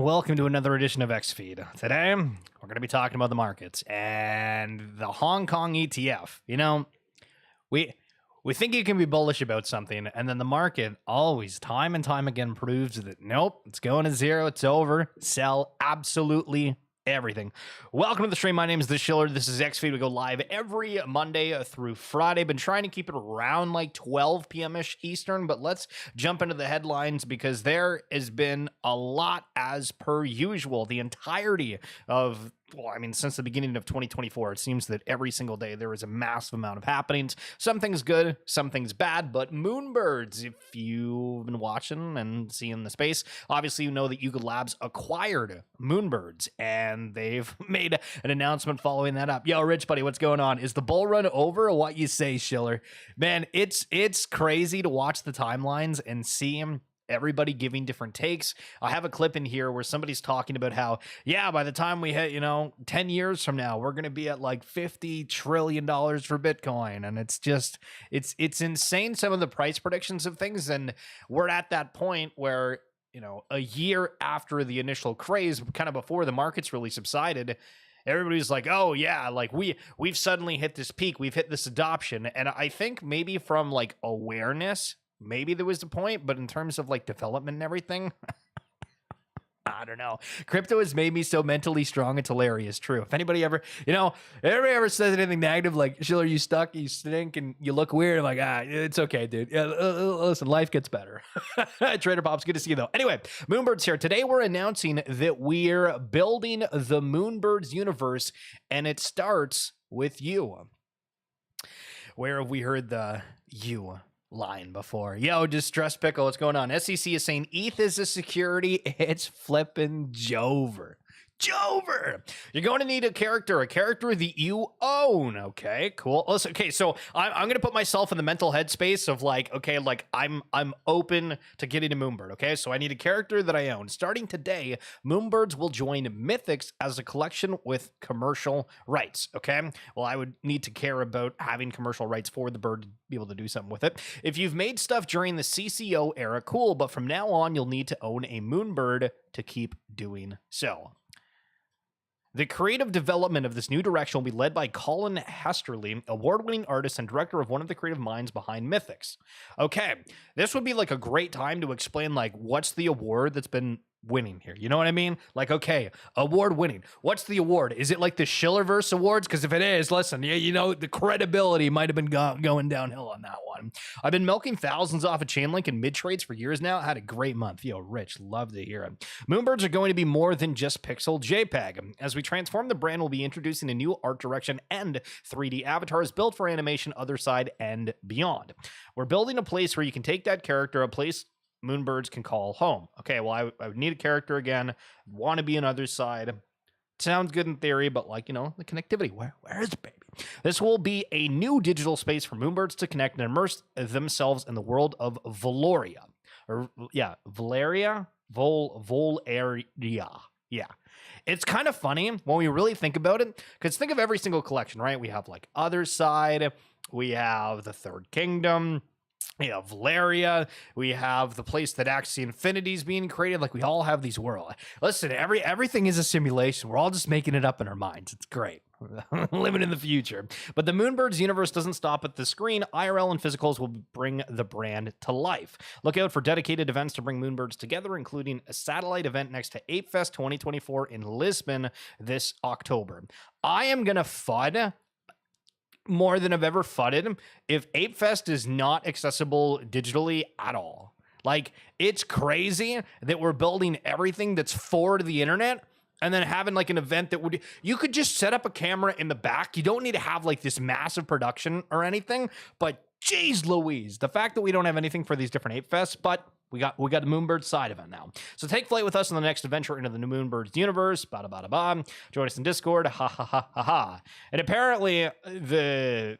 welcome to another edition of XFeed. Today, we're going to be talking about the markets and the Hong Kong ETF. You know, we think you can be bullish about something, and then the market always, time and time again, proves that nope, it's going to zero, it's over, sell absolutely everything. Welcome to the stream. My name is The Schiller. This is XFeed. We go live every Monday through Friday. Been trying to keep it around like 12 p.m.-ish Eastern, but let's jump into the headlines because there has been a lot as per usual. The entirety of, well, I mean, since the beginning of 2024, it seems that every single day there is a massive amount of happenings. Some things good, some things bad, but Moonbirds, if you've been watching and seeing the space, obviously you know that Yuga Labs acquired Moonbirds, and they've made an announcement following that up. Yo, Rich Buddy, what's going on? Is the bull run over, or what you say, Schiller? Man, it's crazy to watch the timelines and see him. Everybody giving different takes. I have a clip in here where somebody's talking about how, yeah, by the time we hit, 10 years from now, we're going to be at like $50 trillion for Bitcoin. And it's just, it's insane, some of the price predictions of things. And we're at that point where, a year after the initial craze, kind of before the markets really subsided, everybody's like, oh yeah, like we've suddenly hit this peak. We've hit this adoption. And I think maybe from like awareness, maybe there was a point, but in terms of like development and everything, I don't know. Crypto has made me so mentally strong. It's hilarious. True. If anybody ever, everybody ever says anything negative, like, Schiller, you stuck, you stink, and you look weird, I'm like, it's okay, dude. Listen, life gets better. Trader Pops, good to see you though. Anyway, Moonbirds here. Today we're announcing that we're building the Moonbirds universe, and it starts with you. Where have we heard the you line before? Yo, Distress Pickle, what's going on? SEC is saying ETH is a security. It's flipping Jover. You're going to need a character that you own. Okay, cool. Listen, okay, so I'm going to put myself in the mental headspace of like, okay, like I'm open to getting a Moonbird. Okay, so I need a character that I own. Starting today, Moonbirds will join Mythics as a collection with commercial rights. Okay, well, I would need to care about having commercial rights for the bird to be able to do something with it. If you've made stuff during the CCO era, cool, but from now on, you'll need to own a Moonbird to keep doing so. The creative development of this new direction will be led by Colin Hesterly, award-winning artist and director of one of the creative minds behind Mythics. Okay, this would be like a great time to explain like what's the award that's been winning here. You know what I mean? Like, okay, award winning. What's the award? Is it like the Schillerverse Awards? Because if it is, listen, the credibility might have been going downhill on that one. I've been milking thousands off of Chainlink and mid-trades for years now. Had a great month. Yo, Rich, love to hear it. Moonbirds are going to be more than just pixel JPEG. As we transform the brand, we'll be introducing a new art direction and 3D avatars built for animation, other side, and beyond. We're building a place where you can take that character, a place Moonbirds can call home. Okay, well, I would need a character again. Want to be another side. Sounds good in theory, but like, the connectivity, where is it, baby? This will be a new digital space for Moonbirds to connect and immerse themselves in the world of Valoria. Valeria? Volaria. Yeah. It's kind of funny when we really think about it, because think of every single collection, right? We have like Other Side, we have the Third Kingdom, we have Valeria, we have the place that Axie Infinity is being created. Like, we all have these worlds. Listen, everything is a simulation. We're all just making it up in our minds. It's great. Living in the future. But the Moonbirds universe doesn't stop at the screen. IRL and physicals will bring the brand to life. Look out for dedicated events to bring Moonbirds together, including a satellite event next to ApeFest 2024 in Lisbon this October. I am going to FUD more than I've ever fudded if ApeFest is not accessible digitally at all. Like, it's crazy that we're building everything that's for the internet and then having like an event that you could just set up a camera in the back. You don't need to have like this massive production or anything, but geez Louise, the fact that we don't have anything for these different Ape Fests, but we got the Moonbird side of it now. So take flight with us on the next adventure into the new Moonbirds universe. Bada bada bada. Join us in Discord. Ha ha ha ha ha. And apparently the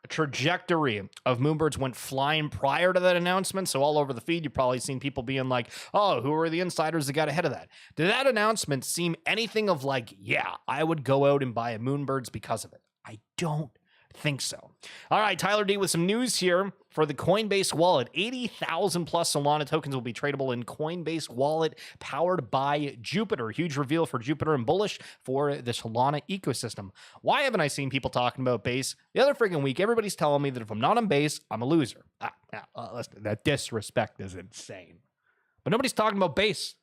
trajectory of Moonbirds went flying prior to that announcement. So all over the feed, you've probably seen people being like, oh, who are the insiders that got ahead of that? Did that announcement seem anything of like, yeah, I would go out and buy a Moonbirds because of it? I don't think so. All right, Tyler D with some news here for the Coinbase wallet. 80,000 plus Solana tokens will be tradable in Coinbase wallet powered by Jupiter. Huge reveal for Jupiter and Bullish for the Solana ecosystem. Why haven't I seen people talking about Base? The other freaking week, everybody's telling me that if I'm not on Base, I'm a loser. Listen, that disrespect is insane. But nobody's talking about Base.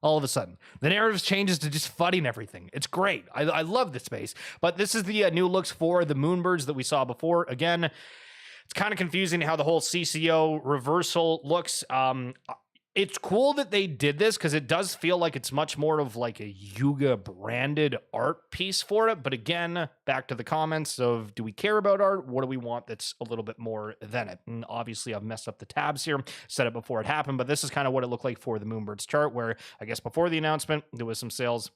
All of a sudden, the narrative changes to just fudding everything. It's great. I love this space. But this is the new looks for the Moonbirds that we saw before. Again, it's kind of confusing how the whole CCO reversal looks. It's cool that they did this because it does feel like it's much more of like a Yuga branded art piece for it. But again, back to the comments of, do we care about art? What do we want that's a little bit more than it? And obviously I've messed up the tabs here, said it before it happened, but this is kind of what it looked like for the Moonbirds chart, where I guess before the announcement, there was some sales.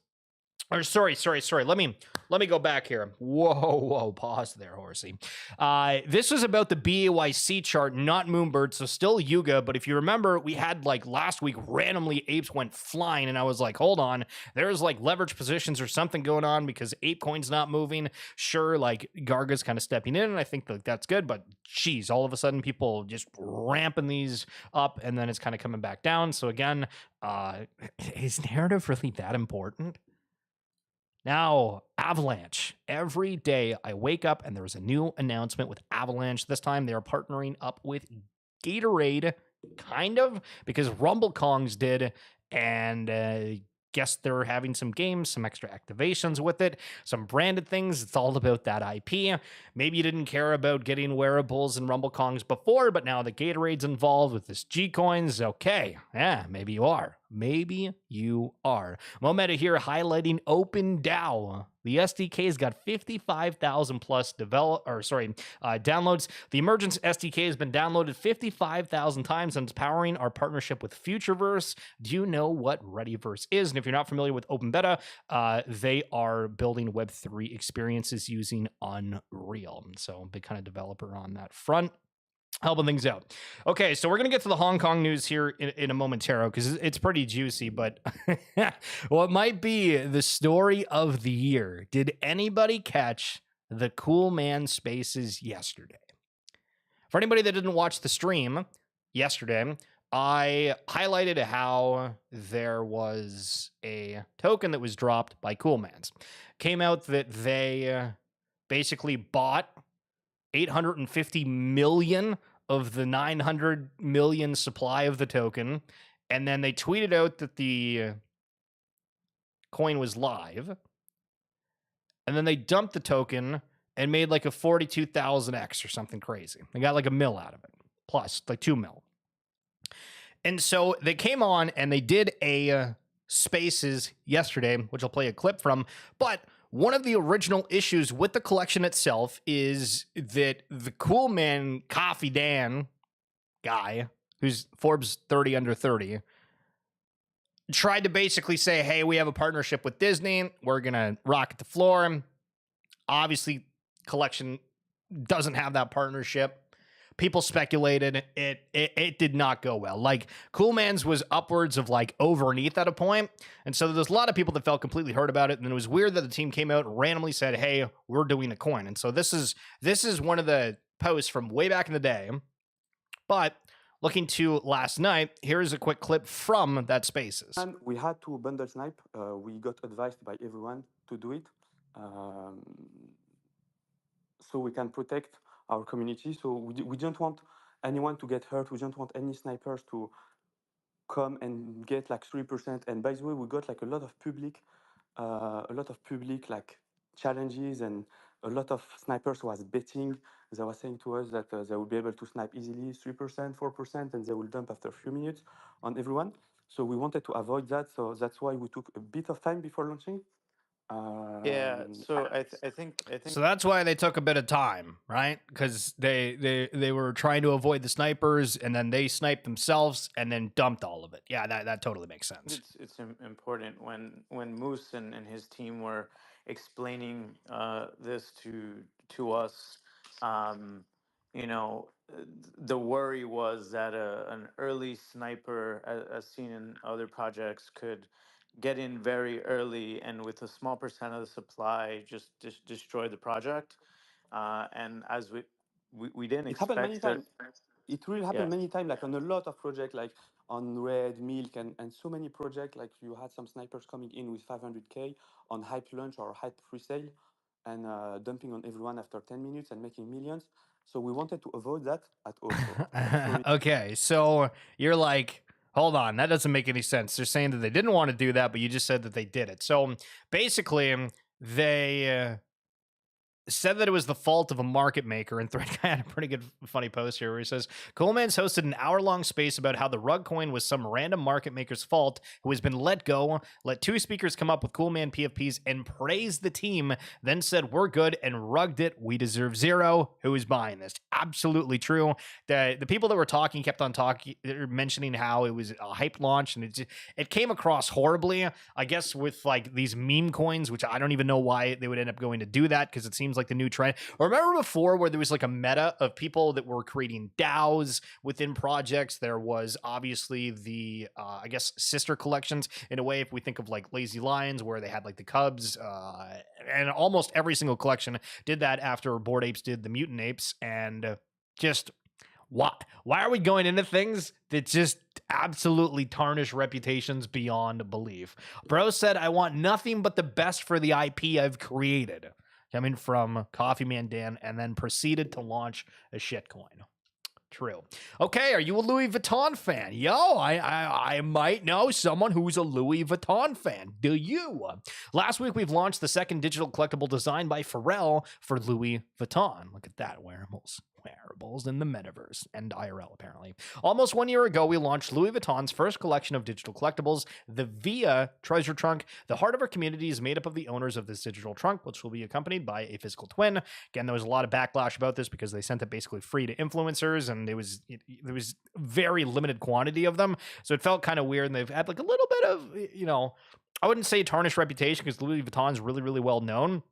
Or sorry. Let me go back here. Whoa, pause there, horsey. This was about the BAYC chart, not Moonbird, so still Yuga. But if you remember, we had like last week, randomly apes went flying, and I was like, hold on, there's like leverage positions or something going on because ApeCoin's not moving. Sure, like Garga's kind of stepping in, and I think that's good. But geez, all of a sudden, people just ramping these up, and then it's kind of coming back down. So again, is narrative really that important? Now, Avalanche. Every day I wake up and there's a new announcement with Avalanche. This time they are partnering up with Gatorade, kind of, because RumbleKongs did. And guess they're having some games, some extra activations with it, some branded things. It's all about that IP. Maybe you didn't care about getting wearables and RumbleKongs before, but now the Gatorade's involved with this G Coins. Okay, yeah, maybe you are. Maybe you are. Momenta here highlighting OpenDAO. The SDK's got 55,000 plus downloads. The Emergence SDK has been downloaded 55,000 times and it's powering our partnership with Futureverse. Do you know what Readyverse is? And if you're not familiar with Open Beta, they are building Web3 experiences using Unreal. So big kind of developer on that front, helping things out. Okay, so we're going to get to the Hong Kong news here in a momentaro because it's pretty juicy, but what might be the story of the year? Did anybody catch the Cool Man Spaces yesterday? For anybody that didn't watch the stream yesterday, I highlighted how there was a token that was dropped by Cool Mans. Came out that they basically bought 850 million of the 900 million supply of the token, and then they tweeted out that the coin was live, and then they dumped the token and made like a 42,000x or something crazy. They got like $1 million out of it, plus like $2 million. And so they came on and they did a Spaces yesterday, which I'll play a clip from, but one of the original issues with the collection itself is that the Cool Man Coffee Dan guy, who's Forbes 30 under 30, tried to basically say, hey, we have a partnership with Disney. We're going to rocket the floor. Obviously, collection doesn't have that partnership. People speculated it did not go well. Like Cool Man's was upwards of like over and ETH at a point. And so there's a lot of people that felt completely hurt about it. And it was weird that the team came out and randomly said, hey, we're doing a coin. And so this is one of the posts from way back in the day. But looking to last night, here's a quick clip from that Spaces. And we had to bundle snipe. We got advised by everyone to do it. So we can protect our community. So we don't want anyone to get hurt. We don't want any snipers to come and get like 3%. And by the way, we got like a lot of public like challenges, and a lot of snipers was betting. They were saying to us that they will be able to snipe easily 3%, 4%, and they will dump after a few minutes on everyone. So we wanted to avoid that. So that's why we took a bit of time before launching. Yeah, so I think So that's why they took a bit of time, right? Because they were trying to avoid the snipers, and then they sniped themselves, and then dumped all of it. Yeah, that totally makes sense. it's important when Moose and his team were explaining this to us. You know, the worry was that an early sniper, as seen in other projects, could get in very early and with a small percent of the supply just destroy the project. And as we we didn't It happened many expect that. times. It will Yeah. happen many times, like on a lot of projects, like on Red, Milk, and so many projects. Like you had some snipers coming in with 500K on hype launch or hype pre-sale, and dumping on everyone after 10 minutes and making millions. So we wanted to avoid that at all. So sorry. Okay, so you're like, hold on, that doesn't make any sense. They're saying that they didn't want to do that, but you just said that they did it. So basically, they said that it was the fault of a market maker, and Thread Guy had a pretty good funny post here where he says Coleman's hosted an hour-long space about how the rug coin was some random market maker's fault who has been let go, let two speakers come up with Coolman PFPs and praised the team, then said we're good and rugged it, we deserve zero. Who is buying this? Absolutely true. The people that were talking kept on talking, mentioning how it was a hype launch, and it came across horribly, I guess, with like these meme coins, which I don't even know why they would end up going to do that, because it seems like the new trend. Remember before where there was like a meta of people that were creating DAOs within projects? There was obviously the I guess sister collections in a way, if we think of like Lazy Lions, where they had like the Cubs, and almost every single collection did that after Bored Apes did the Mutant Apes. And just why are we going into things that just absolutely tarnish reputations beyond belief? Bro said, I want nothing but the best for the IP I've created, coming from Coffee Man Dan, and then proceeded to launch a shitcoin. True. Okay, are you a Louis Vuitton fan? Yo, I might know someone who's a Louis Vuitton fan. Do you? Last week, we've launched the second digital collectible designed by Pharrell for Louis Vuitton. Look at that, wearables in the metaverse and IRL, apparently. Almost 1 year ago, we launched Louis Vuitton's first collection of digital collectibles, the Via Treasure Trunk. The heart of our community is made up of the owners of this digital trunk, which will be accompanied by a physical twin. Again, there was a lot of backlash about this because they sent it basically free to influencers, and there was very limited quantity of them, so it felt kind of weird. And they've had like a little bit of, I wouldn't say tarnished reputation, because Louis Vuitton is really, really well known.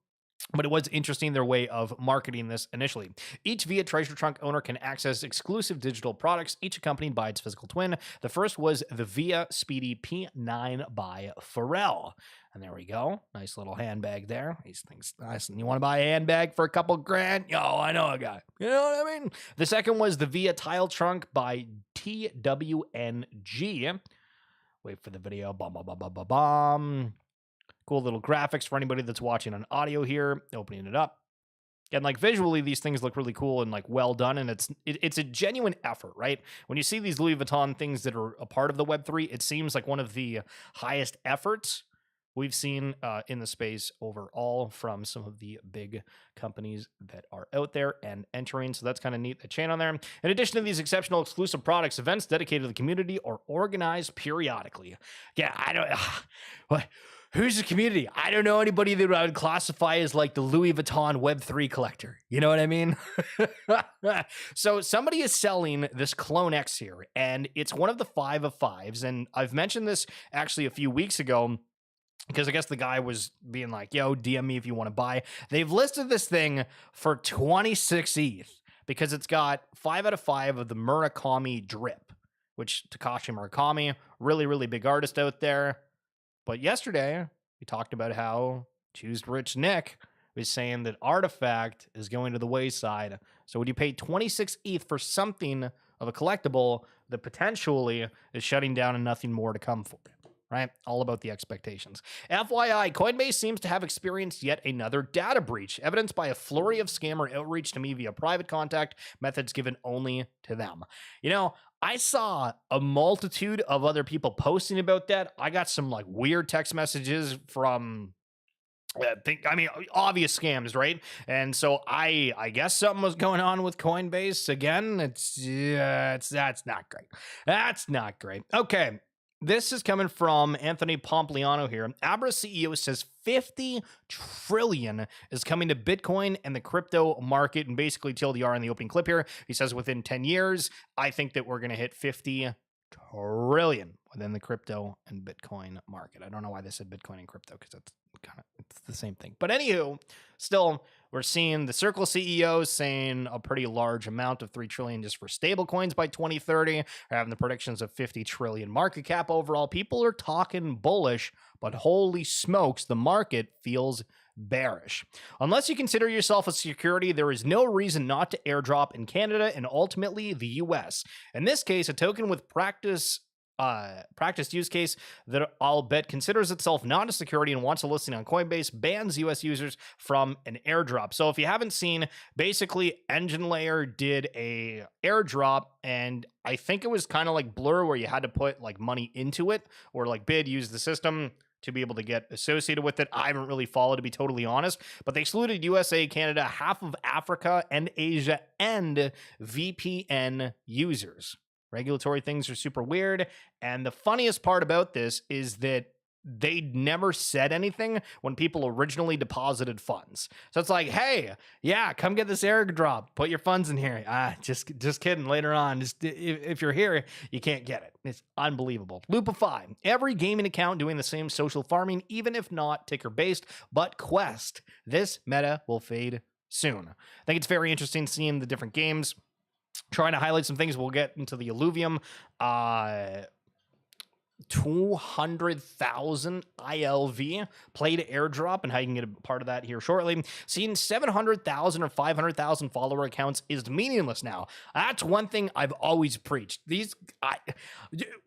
But it was interesting their way of marketing this initially. Each Via Treasure Trunk owner can access exclusive digital products, each accompanied by its physical twin. The first was the Via Speedy P9 by Pharrell. And there we go. Nice little handbag there. These things nice. And you want to buy a handbag for a couple grand? Yo, I know a guy. You know what I mean? The second was the Via Tile Trunk by TWNG. Wait for the video. Bum. Cool little graphics for anybody that's watching on audio here. Opening it up. And like visually, these things look really cool and like well done. And it's a genuine effort, right? When you see these Louis Vuitton things that are a part of the Web3, it seems like one of the highest efforts we've seen in the space overall from some of the big companies that are out there and entering. So that's kind of neat, the chain on there. In addition to these exceptional exclusive products, events dedicated to the community are organized periodically. Yeah, I don't... What? Who's the community? I don't know anybody that I would classify as like the Louis Vuitton Web3 collector. You know what I mean? So somebody is selling this Clone X here, and it's one of the 5 of 5s. And I've mentioned this actually a few weeks ago, because I guess the guy was being like, yo, DM me if you want to buy. They've listed this thing for 26 ETH because it's got 5 out of 5 of the Murakami drip, which Takashi Murakami, really, really big artist out there. But yesterday, we talked about how Choose Rich Nick was saying that Artifact is going to the wayside. So would you pay 26 ETH for something of a collectible that potentially is shutting down and nothing more to come for it? Right? All about the expectations. FYI, Coinbase seems to have experienced yet another data breach, evidenced by a flurry of scammer outreach to me via private contact, methods given only to them. You know, I saw a multitude of other people posting about that. I got some like weird text messages from obvious scams, right? And so I guess something was going on with Coinbase again. That's not great. That's not great. Okay. This is coming from Anthony Pompliano here. Abra CEO says 50 trillion is coming to Bitcoin and the crypto market, and basically TLDR in the opening clip here. He says within 10 years, I think that we're going to hit 50 trillion within the crypto and Bitcoin market. I don't know why they said Bitcoin and crypto, because that's kind of It's the same thing. But anywho, still, we're seeing the Circle CEO saying a pretty large amount of 3 trillion just for stablecoins by 2030. We're having the predictions of 50 trillion market cap overall. People are talking bullish, but holy smokes, the market feels bearish. Unless you consider yourself a security, there is no reason not to airdrop in Canada and ultimately the US. In this case, a token with practiced use case that I'll bet considers itself not a security and wants a listing on Coinbase bans US users from an airdrop. So if you haven't seen, basically Engine Layer did a airdrop, and I think it was kind of like Blur where you had to put like money into it, or like bid, use the system to be able to get associated with it. I haven't really followed, to be totally honest, but they excluded USA, Canada, half of Africa and Asia, and VPN users. Regulatory things are super weird. And the funniest part about this is that they never said anything when people originally deposited funds. So it's like, hey, yeah, come get this airdrop. Put your funds in here. Just kidding. Later on, if you're here, you can't get it. It's unbelievable. Loopify. Every gaming account doing the same social farming, even if not ticker-based, but Quest. This meta will fade soon. I think it's very interesting seeing the different games. Trying to highlight some things. We'll get into the Illuvium. 200,000 ILV played airdrop and how you can get a part of that here shortly. Seeing 700,000 or 500,000 follower accounts is meaningless now. That's one thing I've always preached.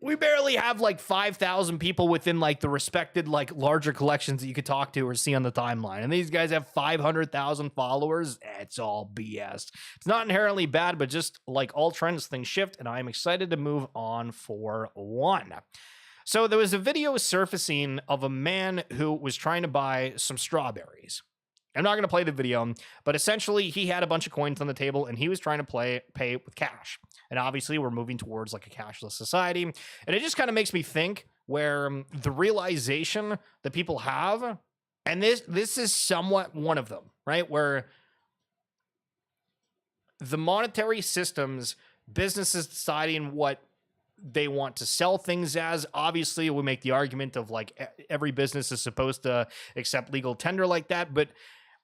We barely have like 5,000 people within like the respected like larger collections that you could talk to or see on the timeline. And these guys have 500,000 followers. It's all BS. It's not inherently bad, but just like all trends, things shift, and I'm excited to move on for one. So there was a video surfacing of a man who was trying to buy some strawberries. I'm not going to play the video, but essentially he had a bunch of coins on the table and he was trying to pay with cash. And obviously we're moving towards like a cashless society. And it just kind of makes me think where the realization that people have, and this is somewhat one of them, right? Where the monetary systems, businesses deciding what they want to sell things as. Obviously, we make the argument of like every business is supposed to accept legal tender like that. But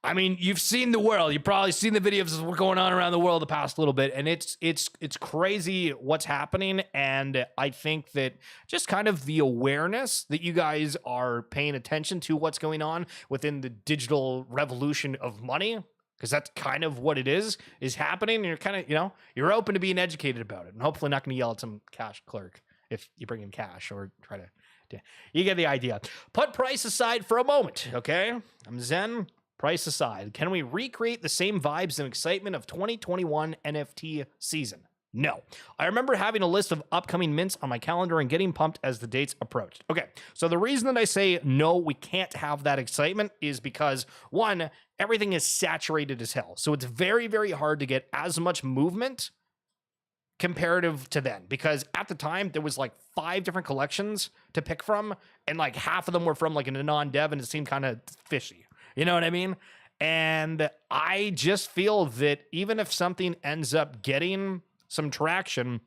I mean, you've seen the world. You've probably seen the videos of what's going on around the world the past little bit. And it's crazy what's happening. And I think that just kind of the awareness that you guys are paying attention to what's going on within the digital revolution of money, because that's kind of what it is happening. And you're kind of, you're open to being educated about it, and hopefully not going to yell at some cash clerk if you bring in cash or try to, you get the idea. Put price aside for a moment. Okay. I'm zen. Price aside. Can we recreate the same vibes and excitement of 2021 NFT season? No. I remember having a list of upcoming mints on my calendar and getting pumped as the dates approached. Okay, so the reason that I say no, we can't have that excitement is because, one, everything is saturated as hell. So it's very, very hard to get as much movement comparative to then. Because at the time, there was like 5 different collections to pick from, and like half of them were from like a non-dev, and it seemed kind of fishy. You know what I mean? And I just feel that even if something ends up getting some traction,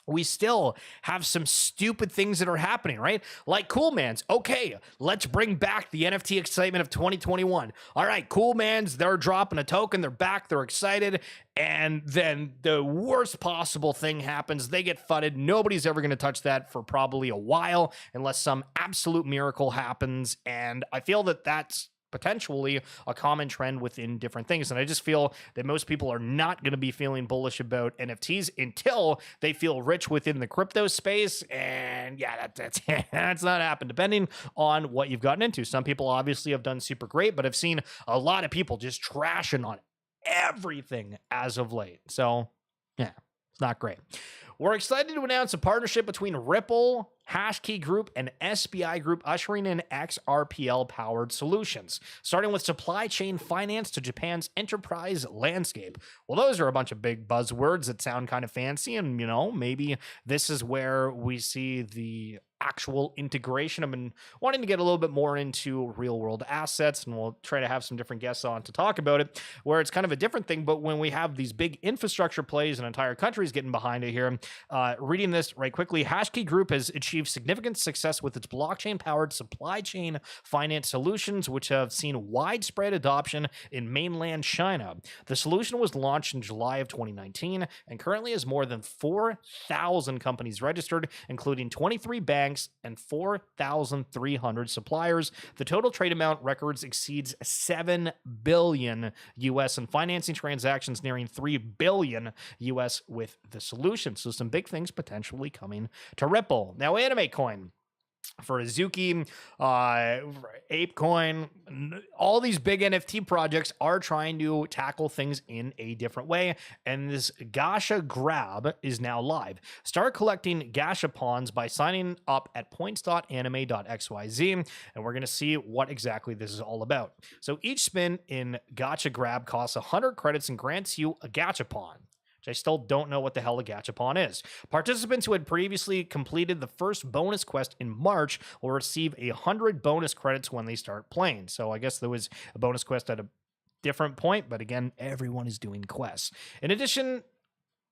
we still have some stupid things that are happening, right? Like Cool Mans. Okay, let's bring back the NFT excitement of 2021. All right, Cool Mans, they're dropping a token. They're back. They're excited. And then the worst possible thing happens. They get fudded. Nobody's ever going to touch that for probably a while unless some absolute miracle happens. And I feel that that's potentially a common trend within different things. And I just feel that most people are not going to be feeling bullish about NFTs until they feel rich within the crypto space. And yeah, that's not happened, depending on what you've gotten into. Some people obviously have done super great, but I've seen a lot of people just trashing on everything as of late. So yeah, it's not great. We're excited to announce a partnership between Ripple, Hashkey Group, and SBI Group, ushering in XRPL-powered solutions, starting with supply chain finance to Japan's enterprise landscape. Well, those are a bunch of big buzzwords that sound kind of fancy, and, maybe this is where we see the actual integration. I've been wanting to get a little bit more into real world assets, and we'll try to have some different guests on to talk about it, where it's kind of a different thing. But when we have these big infrastructure plays and entire countries getting behind it here, reading this right quickly, Hashkey Group has achieved significant success with its blockchain powered supply chain finance solutions, which have seen widespread adoption in mainland China. The solution was launched in July of 2019 and currently has more than 4,000 companies registered, including 23 banks and 4,300 suppliers. The total trade amount records exceeds 7 billion US in financing transactions, nearing 3 billion US with the solution. So some big things potentially coming to Ripple. Now, Anime Coin, for Azuki, ApeCoin, all these big NFT projects are trying to tackle things in a different way, and this Gacha Grab is now live. Start collecting Gashapons by signing up at points.anime.xyz, and we're going to see what exactly this is all about. So each spin in Gacha Grab costs 100 credits and grants you a Gachapon. I still don't know what the hell a Gachapon is. Participants who had previously completed the first bonus quest in March will receive 100 bonus credits when they start playing. So I guess there was a bonus quest at a different point, but again, everyone is doing quests. In addition,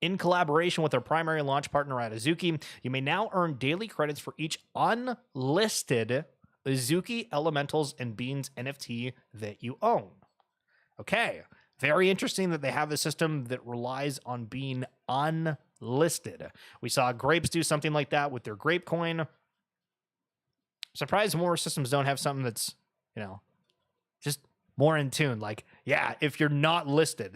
in collaboration with our primary launch partner at Azuki, you may now earn daily credits for each unlisted Azuki Elementals and Beans NFT that you own. Okay. Very interesting that they have a system that relies on being unlisted. We saw Grapes do something like that with their Grape Coin. Surprised more systems don't have something that's, just more in tune. Like, yeah, if you're not listed,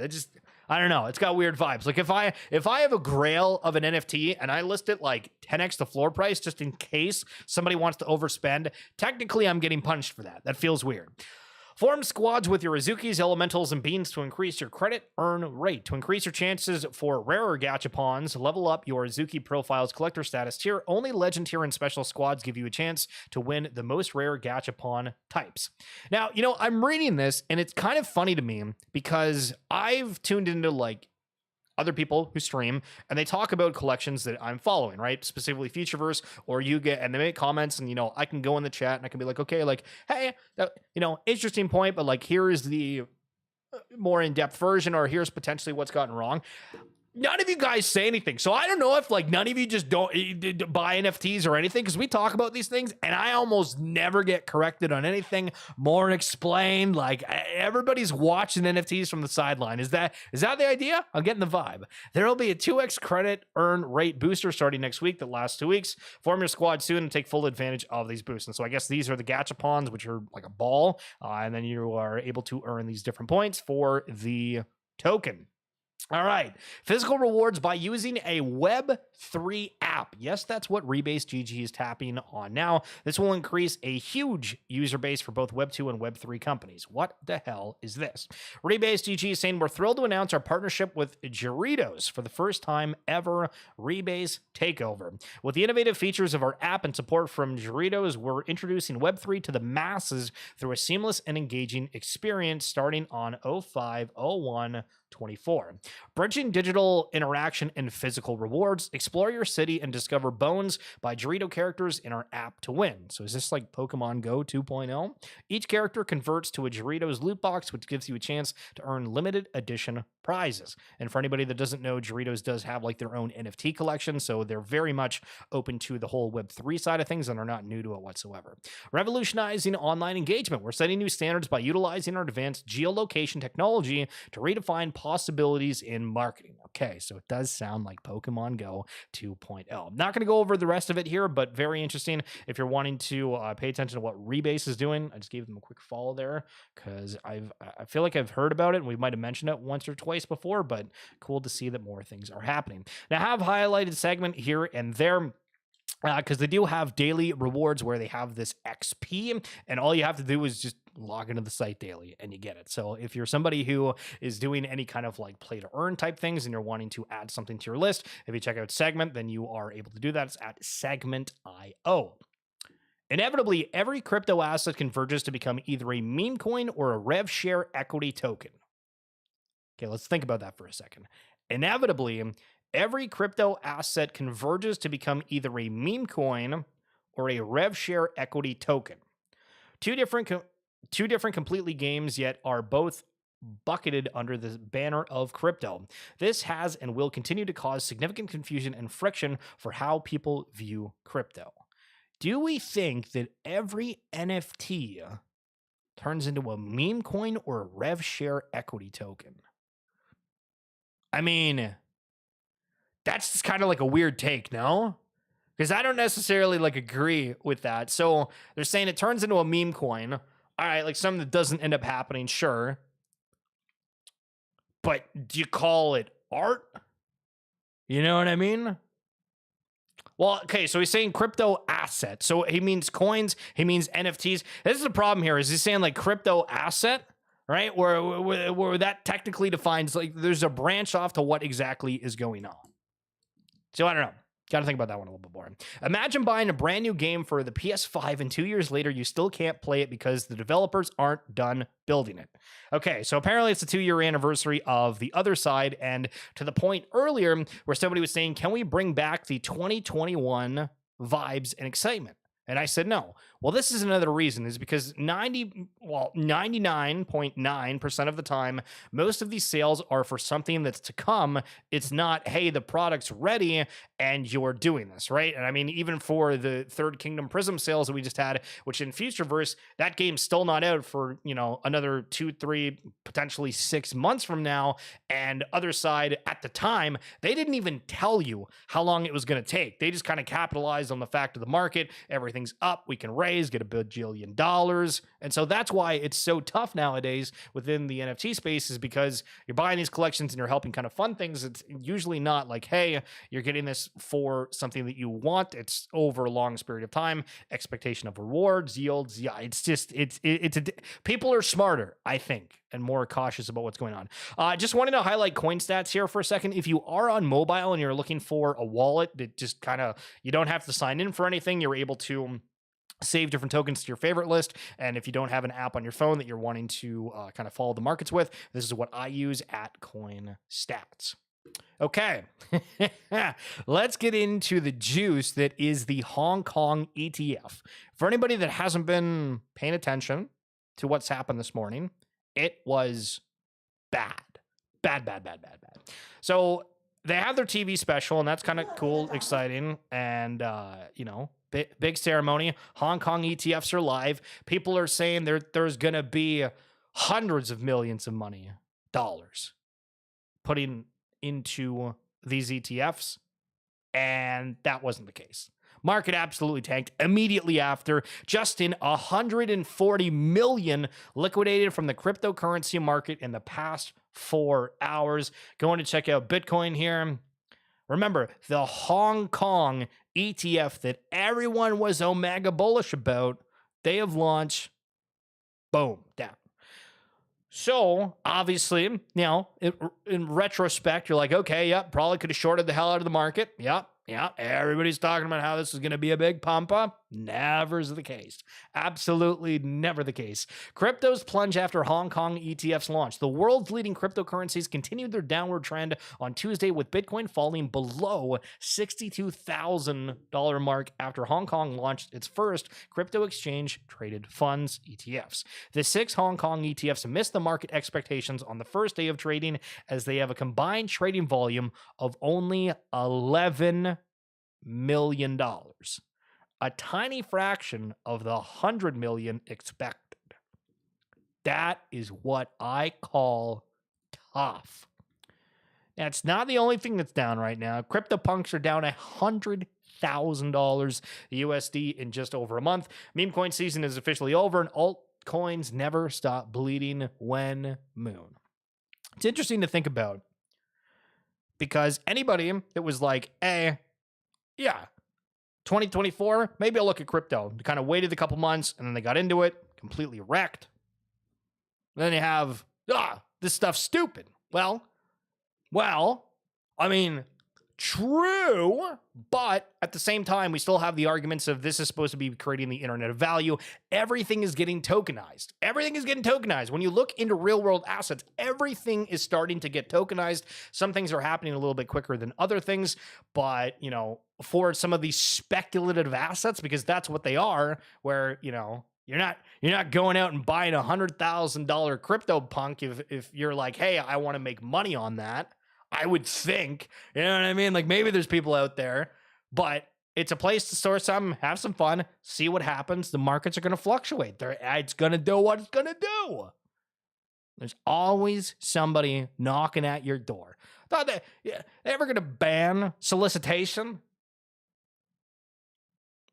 I don't know. It's got weird vibes. Like if I have a grail of an NFT and I list it like 10x the floor price just in case somebody wants to overspend, technically I'm getting punished for that. That feels weird. Form squads with your Azukis, Elementals, and Beans to increase your credit earn rate. To increase your chances for rarer Gachapons, level up your Azuki profile's collector status tier. Only Legend tier and special squads give you a chance to win the most rare Gachapon types. Now, I'm reading this, and it's kind of funny to me because I've tuned into, other people who stream, and they talk about collections that I'm following, right? Specifically Futureverse or Yuga, and they make comments, and, I can go in the chat and I can be like, okay, hey, that, interesting point, but here is the more in-depth version, or here's potentially what's gotten wrong. None of you guys say anything. So I don't know if none of you just don't buy NFTs or anything, because we talk about these things and I almost never get corrected on anything more explained. Everybody's watching NFTs from the sideline. Is that the idea? I'm getting the vibe. There will be a 2x credit earn rate booster starting next week that lasts 2 weeks. Form your squad soon and take full advantage of these boosts. And so I guess these are the Gachapons, which are like a ball. And then you are able to earn these different points for the token. All right. Physical rewards by using a Web3 app. Yes, that's what Rebase GG is tapping on now. This will increase a huge user base for both Web2 and Web3 companies. What the hell is this? Rebase GG is saying we're thrilled to announce our partnership with Doritos for the first time ever. Rebase takeover. With the innovative features of our app and support from Doritos, we're introducing Web3 to the masses through a seamless and engaging experience starting on 05/01/24. Bridging digital interaction and physical rewards. Explore your city and discover bones by Dorito characters in our app to win. So is this like Pokemon Go 2.0? Each character converts to a Doritos loot box, which gives you a chance to earn limited edition prizes. And for anybody that doesn't know, Doritos does have their own NFT collection, so they're very much open to the whole Web3 side of things and are not new to it whatsoever. Revolutionizing online engagement. We're setting new standards by utilizing our advanced geolocation technology to redefine possibilities in marketing. Okay, so it does sound like Pokemon Go 2.0. I'm not going to go over the rest of it here, but very interesting. If you're wanting to pay attention to what Rebase is doing, I just gave them a quick follow there because I feel like I've heard about it, and we might have mentioned it once or twice before, but cool to see that more things are happening. Now, I have highlighted segment here and there, because they do have daily rewards where they have this XP, and all you have to do is just log into the site daily and you get it. So if you're somebody who is doing any kind of play to earn type things and you're wanting to add something to your list, if you check out Segment, then you are able to do that. It's at Segment.io. Inevitably, every crypto asset converges to become either a meme coin or a rev share equity token. Okay, let's think about that for a second. Inevitably, every crypto asset converges to become either a meme coin or a rev share equity token. Two different completely games, yet are both bucketed under the banner of crypto. This has and will continue to cause significant confusion and friction for how people view crypto. Do we think that every NFT turns into a meme coin or a rev share equity token? I mean, that's just kind of like a weird take, no? Because I don't necessarily like agree with that. So they're saying it turns into a meme coin. All right, like something that doesn't end up happening, sure. But do you call it art? You know what I mean? Well, okay, so he's saying crypto asset. So he means coins, he means NFTs. This is the problem here, is he's saying like crypto asset, right? Where that technically defines, like, there's a branch off to what exactly is going on. So I don't know. Got to think about that one a little bit more. Imagine buying a brand new game for the PS5 and 2 years later, you still can't play it because the developers aren't done building it. Okay, so apparently it's the 2-year anniversary of The Other Side, and to the point earlier where somebody was saying, can we bring back the 2021 vibes and excitement? And I said no. Well, this is another reason, is because 99.9% of the time, most of these sales are for something that's to come. It's not, hey, the product's ready and you're doing this, right? And I mean, even for the Third Kingdom Prism sales that we just had, which in Futureverse, that game's still not out for, another 2, 3, potentially 6 months from now. And Other Side, at the time, they didn't even tell you how long it was going to take. They just kind of capitalized on the fact of the market. Everything's up. We can raise, get $1 bajillion. And so that's why it's so tough nowadays within the NFT space, is because you're buying these collections and you're helping kind of fund things. It's usually not like, hey, you're getting this for something that you want. It's over a long period of time, expectation of rewards, yields. Yeah, it's just, people are smarter, I think, and more cautious about what's going on. Just wanted to highlight coin stats here for a second. If you are on mobile and you're looking for a wallet that just kind of, you don't have to sign in for anything, you're able to save different tokens to your favorite list. And if you don't have an app on your phone that you're wanting to kind of follow the markets with, this is what I use at Coin Stats. Okay, let's get into the juice that is the Hong Kong ETF. For anybody that hasn't been paying attention to what's happened this morning, it was bad. So they have their TV special, and that's kind of cool, exciting, and, big ceremony. Hong Kong ETFs are live. People are saying there's going to be hundreds of millions of dollars putting into these ETFs, and that wasn't the case. Market absolutely tanked immediately after. Just in 140 million liquidated from the cryptocurrency market in the past 4 hours. Going to check out Bitcoin here. Remember, the Hong Kong ETF that everyone was omega bullish about, they have launched, boom, down. So, obviously, in retrospect, you're like, okay, yep, probably could have shorted the hell out of the market. Yep, everybody's talking about how this is going to be a big pump up. Never is the case. Absolutely never the case. Cryptos plunge after Hong Kong ETFs launch. The world's leading cryptocurrencies continued their downward trend on Tuesday, with Bitcoin falling below $62,000 mark after Hong Kong launched its first crypto exchange traded funds ETFs. The 6 Hong Kong ETFs missed the market expectations on the first day of trading, as they have a combined trading volume of only $11 million. A tiny fraction of the 100 million expected. That is what I call tough. Now, it's not the only thing that's down right now. CryptoPunks are down $100,000 USD in just over a month. Meme coin season is officially over, and altcoins never stop bleeding when moon. It's interesting to think about, because anybody that was like, 2024, maybe I'll look at crypto. They kind of waited a couple months, and then they got into it, completely wrecked. And then you have, this stuff's stupid. Well, I mean, true, but at the same time, we still have the arguments of this is supposed to be creating the internet of value. Everything is getting tokenized. Everything is getting tokenized. When you look into real world assets, everything is starting to get tokenized. Some things are happening a little bit quicker than other things, but, you know, for some of these speculative assets, because that's what they are, where, you know, you're not going out and buying $100,000 crypto punk if you're like, hey, I want to make money on that. I would think, you know what I mean? Like maybe there's people out there, but it's a place to store some, have some fun, see what happens. The markets are going to fluctuate. It's going to do what it's going to do. There's always somebody knocking at your door. Thought they ever going to ban solicitation?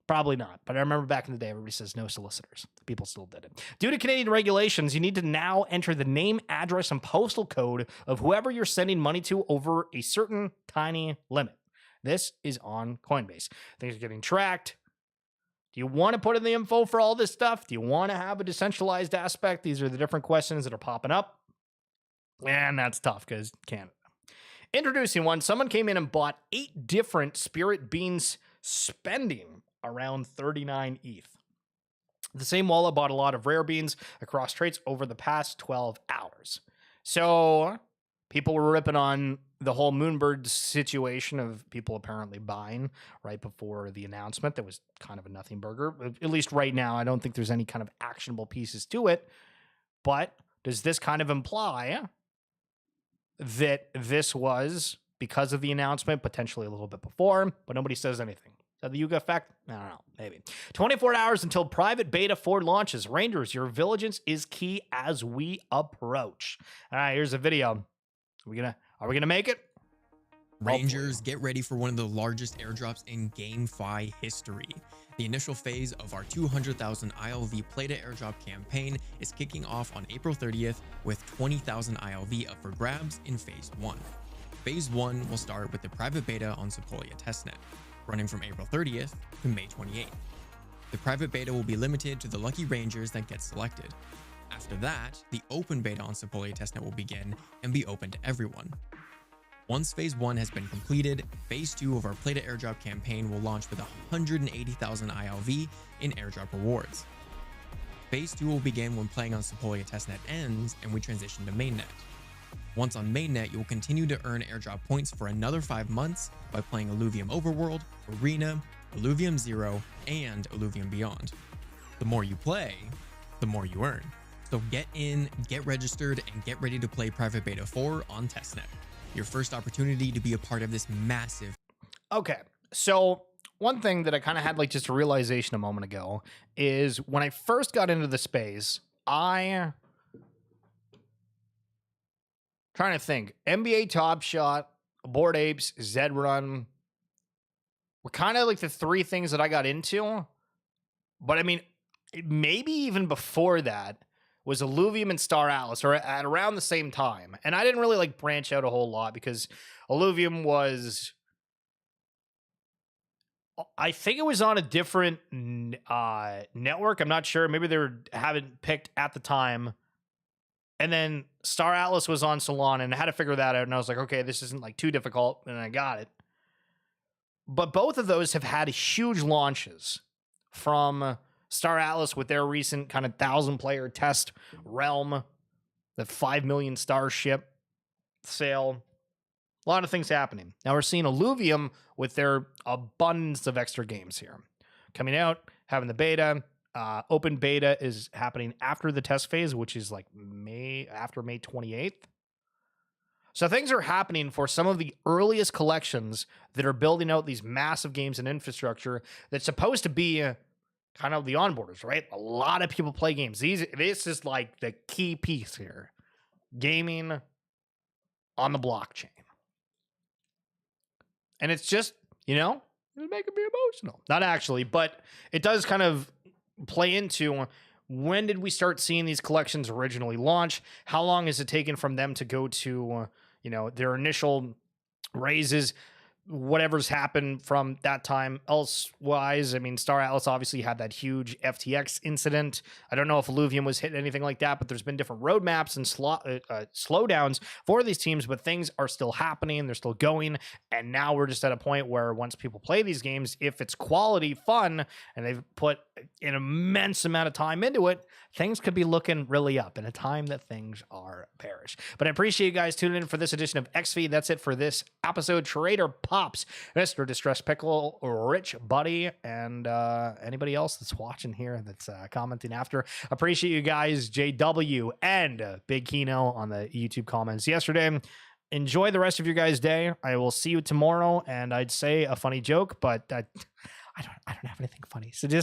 Probably not. But I remember back in the day, everybody says no solicitors. People still did it. Due to Canadian regulations, you need to now enter the name, address, and postal code of whoever you're sending money to over a certain tiny limit. This is on Coinbase. Things are getting tracked. Do you want to put in the info for all this stuff? Do you want to have a decentralized aspect? These are the different questions that are popping up. And that's tough because Canada. Introducing one, someone came in and bought 8 different Spirit Beans spending around 39 ETH. The same wallet bought a lot of rare beans across trades over the past 12 hours. So people were ripping on the whole Moonbird situation of people apparently buying right before the announcement. That was kind of a nothing burger. At least right now, I don't think there's any kind of actionable pieces to it. But does this kind of imply that this was because of the announcement, potentially a little bit before, but nobody says anything? The Yuga effect? I don't know. Maybe. 24 hours until private beta 4 launches. Rangers, your vigilance is key as we approach. All right, here's a video. Are we gonna make it? Rangers, get ready for one of the largest airdrops in GameFi history. The initial phase of our 200,000 ILV Play-to airdrop campaign is kicking off on April 30th with 20,000 ILV up for grabs in Phase 1. Phase 1 will start with the private beta on Sepolia testnet, running from April 30th to May 28th. The private beta will be limited to the lucky Rangers that get selected. After that, the open beta on Sepolia testnet will begin and be open to everyone. Once Phase 1 has been completed, Phase 2 of our Play to Airdrop campaign will launch with 180,000 ILV in airdrop rewards. Phase 2 will begin when playing on Sepolia testnet ends and we transition to mainnet. Once on mainnet, you will continue to earn airdrop points for another 5 months by playing Illuvium Overworld, Arena, Illuvium Zero, and Illuvium Beyond. The more you play, the more you earn. So get in, get registered, and get ready to play Private Beta 4 on testnet. Your first opportunity to be a part of this massive. Okay, so one thing that I kind of had like just a realization a moment ago is when I first got into the space, trying to think, NBA Top Shot, Bored Apes, Zed Run were kind of like the 3 things that I got into. But I mean, maybe even before that was Illuvium and Star Atlas, or at around the same time. And I didn't really like branch out a whole lot because Illuvium was, I think it was on a different network. I'm not sure. Maybe they haven't picked at the time. And then Star Atlas was on Solana, and I had to figure that out. And I was like, okay, this isn't like too difficult. And I got it. But both of those have had huge launches, from Star Atlas with their recent kind of 1,000-player test realm, the 5 million star ship sale. A lot of things happening. Now we're seeing Illuvium with their abundance of extra games here coming out, having the beta. Open beta is happening after the test phase, which is like after May 28th. So things are happening for some of the earliest collections that are building out these massive games and infrastructure that's supposed to be kind of the onboarders, right? A lot of people play games. This is like the key piece here. Gaming on the blockchain. And it's just, it's making me emotional. Not actually, but it does kind of play into when did we start seeing these collections originally launch? How long has it taken from them to go to, their initial raises? whatever's happened from that time elsewise. I mean, Star Atlas obviously had that huge FTX incident. I don't know if Illuvium was hit anything like that, but there's been different roadmaps and slowdowns for these teams, but things are still happening. They're still going. And now we're just at a point where once people play these games, if it's quality fun and they've put an immense amount of time into it, things could be looking really up in a time that things are bearish. But I appreciate you guys tuning in for this edition of XFeed. That's it for this episode. Trader Pops, Mr. Distressed Pickle, Rich Buddy, and anybody else that's watching here that's commenting after. Appreciate you guys, JW and Big Kino on the YouTube comments yesterday. Enjoy the rest of your guys' day. I will see you tomorrow, and I'd say a funny joke, but I don't have anything funny. So just